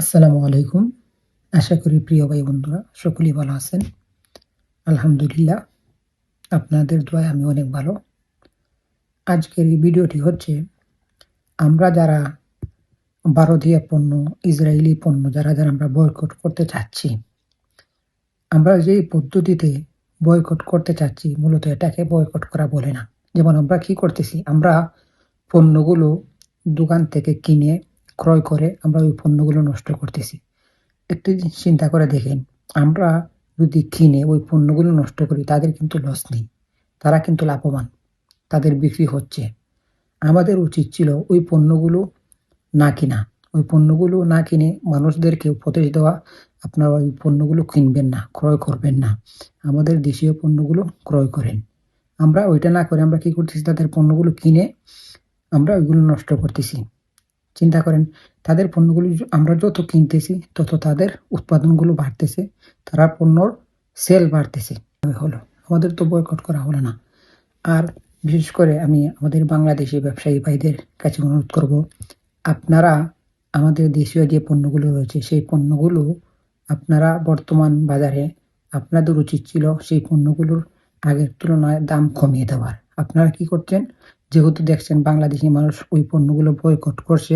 আসসালামু আলাইকুম। আশা করি প্রিয় ভাই বন্ধুরা সকলেই ভালো আছেন। আলহামদুলিল্লাহ, আপনাদের দোয়ায় আমি অনেক ভালো। আজকের এই ভিডিওটি হচ্ছে আমরা যারা ভারতীয় পণ্য, ইসরায়েলি পণ্য যারা আমরা বয়কট করতে চাচ্ছি, আমরা যে পদ্ধতিতে বয়কট করতে চাচ্ছি মূলত এটাকে বয়কট করা বলে না। যেমন আমরা কি করতেছি, আমরা পণ্যগুলো দোকান থেকে কিনে ক্রয় করে আমরা ওই পণ্যগুলো নষ্ট করতেছি। একটি জিনিস চিন্তা করে দেখেন, আমরা যদি কিনে ওই পণ্যগুলো নষ্ট করি তাদের কিন্তু লস নেই, তারা কিন্তু লাভবান, তাদের বিক্রি হচ্ছে। আমাদের উচিত ছিল ওই পণ্যগুলো না কিনা, ওই পণ্যগুলো না কিনে মানুষদেরকে উপদেশ দেওয়া, আপনারা ওই পণ্যগুলো কিনবেন না, ক্রয় করবেন না, আমাদের দেশীয় পণ্যগুলো ক্রয় করেন। আমরা ওইটা না করে আমরা কি করতেছি, তাদের পণ্যগুলো কিনে আমরা ওইগুলো নষ্ট করতেছি। চিন্তা করেন, তাদের পণ্যগুলো আমরা যত কিনতেছি তত তাদের উৎপাদনগুলো বাড়তেছে, তারা পণ্যর সেল বাড়তেছে। হলো আমাদের তো বয়কট করা হলো না। আর বিশেষ করে আমি আমাদের বাংলাদেশি ব্যবসায়ী ভাইদের কাছে অনুরোধ করব, আপনারা আমাদের দেশীয় যে পণ্যগুলো রয়েছে সেই পণ্যগুলো আপনারা বর্তমান বাজারে আপনাদের উচিত ছিল সেই পণ্যগুলোর আগের তুলনায় দাম কমিয়ে দেওয়ার। আপনারা কি করছেন, যেহেতু দেখছেন বাংলাদেশি মানুষ ওই পণ্যগুলো বয়কট করছে,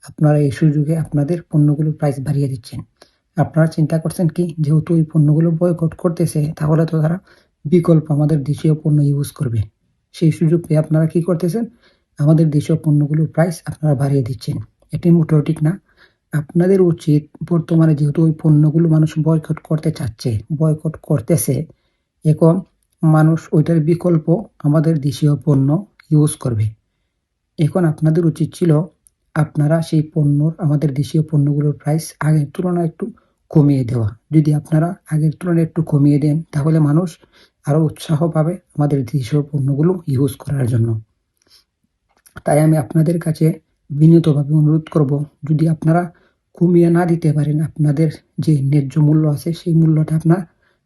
আপনারা এই সুযোগে আপনাদের পণ্যগুলোর প্রাইস বাড়িয়ে দিচ্ছেন। আপনারা চিন্তা করছেন কি, যেহেতু ওই পণ্যগুলো বয়কট করতেছে তাহলে তো তারা বিকল্প আমাদের দেশীয় পণ্য ইউজ করবে। সেই সুযোগ পেয়ে আপনারা কি করতেছেন, আমাদের দেশীয় পণ্যগুলোর প্রাইস আপনারা বাড়িয়ে দিচ্ছেন। এটি মোটেও ঠিক না। আপনাদের উচিত বর্তমানে যেহেতু ওই পণ্যগুলো মানুষ বয়কট করতে চাচ্ছে, বয়কট করতেছে, এখন মানুষ ওইটার বিকল্প আমাদের দেশীয় পণ্য ইউজ করবে। এখন আপনাদের উচিত ছিল আপনারা সেই পণ্যর, আমাদের দেশীয় পণ্যগুলোর প্রাইস আগের তুলনায় একটু কমিয়ে দেওয়া। যদি আপনারা আগের তুলনায় একটু কমিয়ে দেন তাহলে মানুষ আরও উৎসাহ পাবে আমাদের দেশীয় পণ্যগুলো ইউজ করার জন্য। তাই আমি আপনাদের কাছে বিনীতভাবে অনুরোধ করব, যদি আপনারা কমিয়ে না দিতে পারেন, আপনাদের যে ন্যায্য মূল্য আছে সেই মূল্যটা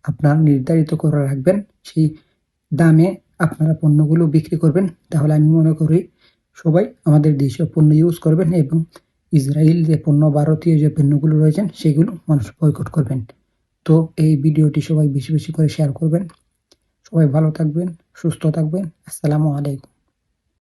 আপনারা নির্ধারিত করে রাখবেন, সেই দামে আপনারা পণ্যগুলো বিক্রি করবেন। তাহলে আমি মনে করি সবাই আমাদের দেশীয় পণ্য ইউজ করবেন এবং ইসরায়েল যে পণ্য, ভারতীয় যে পণ্যগুলো রয়েছেন সেগুলো মানুষ বয়কট করবেন। তো এই ভিডিওটি সবাই বেশি বেশি করে শেয়ার করবেন। সবাই ভালো থাকবেন, সুস্থ থাকবেন। আসসালামু আলাইকুম।